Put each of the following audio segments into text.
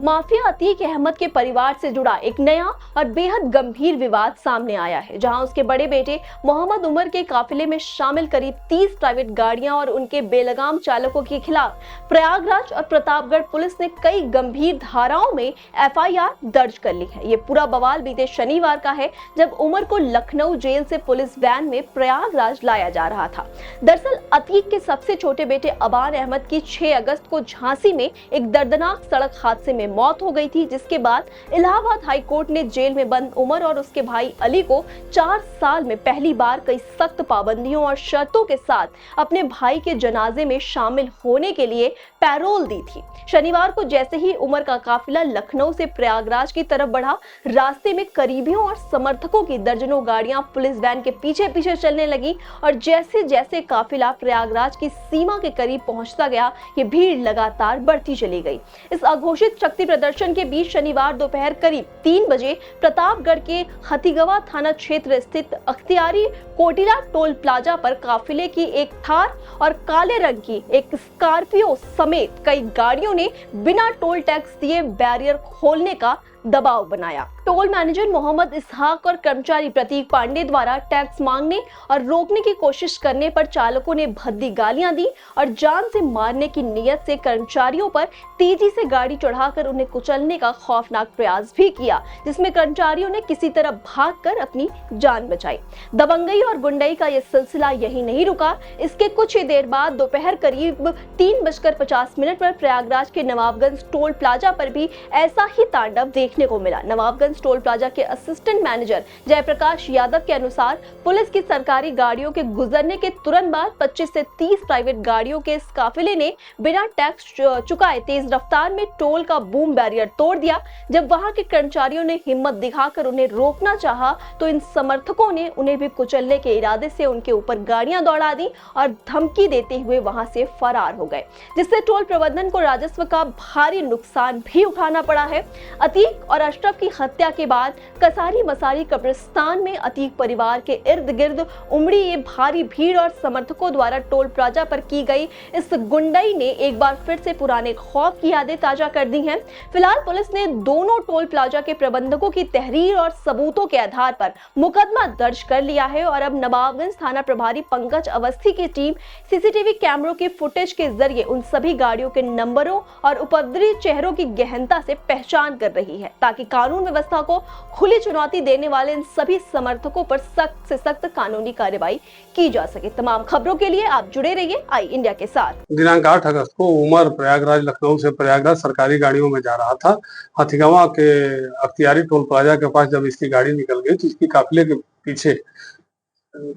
Mafia Atiq Ahmad के परिवार से जुड़ा एक नया और बेहद गंभीर विवाद सामने आया है, जहां उसके बड़े बेटे मोहम्मद उमर के काफिले में शामिल करीब 30 प्राइवेट गाड़ियां और उनके बेलगाम चालकों के खिलाफ प्रयागराज और प्रतापगढ़ पुलिस ने कई गंभीर धाराओं में एफआईआर दर्ज कर ली है। ये पूरा बवाल बीते शनिवार का है, जब उमर को लखनऊ जेल से पुलिस वैन में प्रयागराज लाया जा रहा था। दरअसल अतीक के सबसे छोटे बेटे अबान अहमद की 6 अगस्त को झांसी में एक दर्दनाक सड़क हादसे में मौत हो गई थी, जिसके बाद इलाहाबाद हाई कोर्ट ने जेल में बंद उमर और उसके भाई अली को 4 साल में पहली बार कई सख्त पाबंदियों और शर्तों के साथ अपने भाई के जनाजे में शामिल होने के लिए पैरोल दी थी। शनिवार को जैसे ही उमर का काफिला लखनऊ से प्रयागराज की तरफ बढ़ा, रास्ते में करीबियों और समर्थकों की दर्जनों गाड़ियां पुलिस वैन के पीछे पीछे चलने लगी और जैसे जैसे काफिला प्रयागराज की सीमा के करीब पहुंचता गया, ये भीड़ लगातार बढ़ती चली गई। इस अघोषित शक्ति प्रदर्शन के बीच शनिवार दोपहर करीब 3 बजे प्रतापगढ़ के हथीगवा थाना क्षेत्र स्थित अख्तियारी कोटिला टोल प्लाजा पर काफिले की एक थार और काले रंग की एक स्कॉर्पियो समेत कई गाड़ियों ने बिना टोल टैक्स दिए बैरियर खोलने का दबाव बनाया। टोल मैनेजर मोहम्मद इसहाक और कर्मचारी प्रतीक पांडे द्वारा टैक्स मांगने और रोकने की कोशिश करने पर चालकों ने भद्दी गालियां दी और जान से मारने की नीयत से कर्मचारियों पर तेजी से गाड़ी चढ़ाकर उन्हें कुचलने का खौफनाक प्रयास भी किया, जिसमें कर्मचारियों ने किसी तरह भागकर अपनी जान बचाई। दबंगई और गुंडई का यह सिलसिला यही नहीं रुका। इसके कुछ ही देर बाद दोपहर करीब 3:50 पर प्रयागराज के नवाबगंज टोल प्लाजा पर भी ऐसा ही तांडव देखने को मिला। नवाबगंज टोल प्लाजा के असिस्टेंट मैनेजर जयप्रकाश यादव के अनुसार पुलिस की सरकारी गाड़ियों के गुजरने के तुरंत बाद 25 से 30 प्राइवेट गाड़ियों के इस काफिले ने बिना टैक्स चुकाए तेज रफ्तार में टोल का बूम बैरियर तोड़ दिया। जब वहां के कर्मचारियों ने हिम्मत दिखाकर उन्हें रोकना चाहा, तो इन समर्थकों ने उन्हें भी कुचलने के इरादे से उनके ऊपर गाड़ियां दौड़ा दी और धमकी देते हुए वहां से फरार हो गए, जिससे टोल प्रबंधन को राजस्व का भारी नुकसान भी उठाना पड़ा है। अतीक और अशरफ की हत्या के बाद कसारी मसारी कब्रिस्तान में अतीक परिवार के इर्द गिर्द उमड़ी ये भारी भीड़ और समर्थकों द्वारा टोल प्लाजा पर की गई इस गुंडई ने एक बार फिर से पुराने खौफ की यादें ताजा कर दी हैं। फिलहाल पुलिस ने दोनों टोल प्लाजा के प्रबंधकों की तहरीर और सबूतों के आधार पर मुकदमा दर्ज कर लिया है और अब नवाबगंज थाना प्रभारी पंकज अवस्थी की टीम सीसीटीवी कैमरों की फुटेज के जरिए उन सभी गाड़ियों के नंबरों और उपद्रवी चेहरों की गहनता से पहचान कर रही है, ताकि कानून व्यवस्था को खुली चुनौती देने वाले इन सभी समर्थकों पर सख्त से सख्त कानूनी कार्रवाई की जा सके। तमाम खबरों के लिए आप जुड़े रहिए आई इंडिया के साथ। दिनांक 8 अगस्त को उमर प्रयागराज लखनऊ से प्रयागराज सरकारी गाड़ियों में जा रहा था। हथीगवा के अख्तियारी टोल प्लाजा के पास जब इसकी गाड़ी निकल गई तो इसकी काफिले के पीछे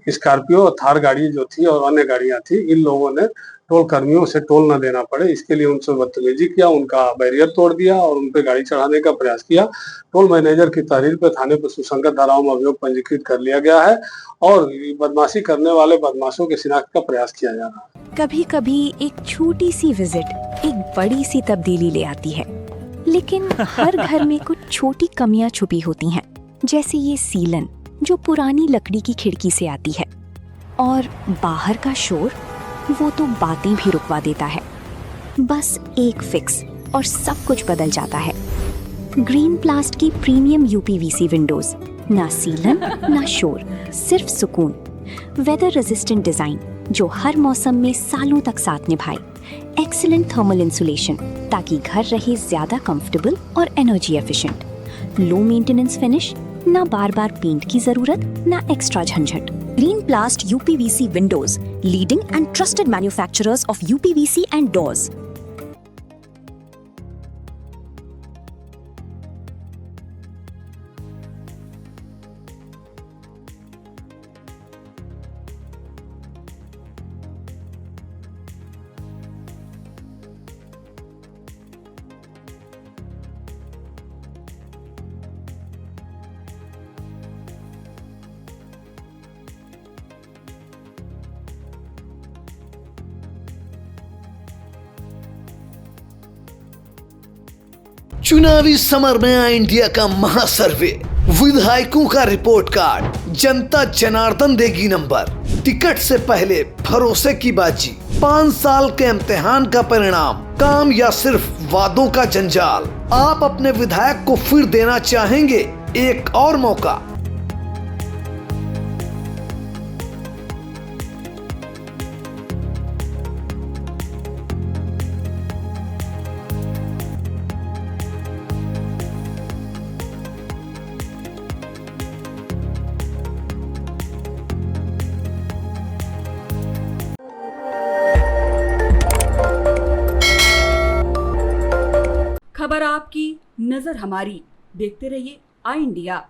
स्कॉर्पियो थार गाड़ी जो थी और अन्य गाड़ियां थी, इन लोगों ने टोल कर्मियों से टोल न देना पड़े इसके लिए उनसे बदतमीजी किया, उनका बैरियर तोड़ दिया और उन पे गाड़ी चढ़ाने का प्रयास किया। टोल मैनेजर की तहरीर पे थाने पर सुसंगत धाराओं में अभियोग पंजीकृत कर लिया गया है और बदमाशी करने वाले बदमाशों की शिनाख्त का प्रयास किया जा रहा है। कभी कभी एक छोटी सी विजिट एक बड़ी सी तब्दीली ले आती है, लेकिन हर घर में कुछ छोटी कमियां छुपी होती हैं, जैसे ये सीलन जो पुरानी लकड़ी की खिड़की से आती है, और बाहर का शोर वो तो बातें भी रुकवा देता है। बस एक फिक्स और सब कुछ बदल जाता है। ग्रीन प्लास्ट की प्रीमियम यूपीवीसी विंडोज, ना सीलन ना शोर, सिर्फ सुकून। वेदर रेजिस्टेंट डिजाइन जो हर मौसम में सालों तक साथ निभाए। एक्सीलेंट थर्मल इंसुलेशन ताकि घर रहे ज्यादा कंफर्टेबल और energy efficient. Low maintenance finish, ना बार बार पेंट की जरूरत ना एक्स्ट्रा झंझट। Green Plast UPVC windows, leading and trusted manufacturers of UPVC and doors. चुनावी समर में आया इंडिया का महासर्वे, विधायकों का रिपोर्ट कार्ड, जनता जनार्दन देगी नंबर, टिकट से पहले भरोसे की बाजी, 5 साल के इम्तिहान का परिणाम, काम या सिर्फ वादों का जंजाल। आप अपने विधायक को फिर देना चाहेंगे एक और मौका? खबर आपकी, नजर हमारी। देखते रहिए आई इंडिया।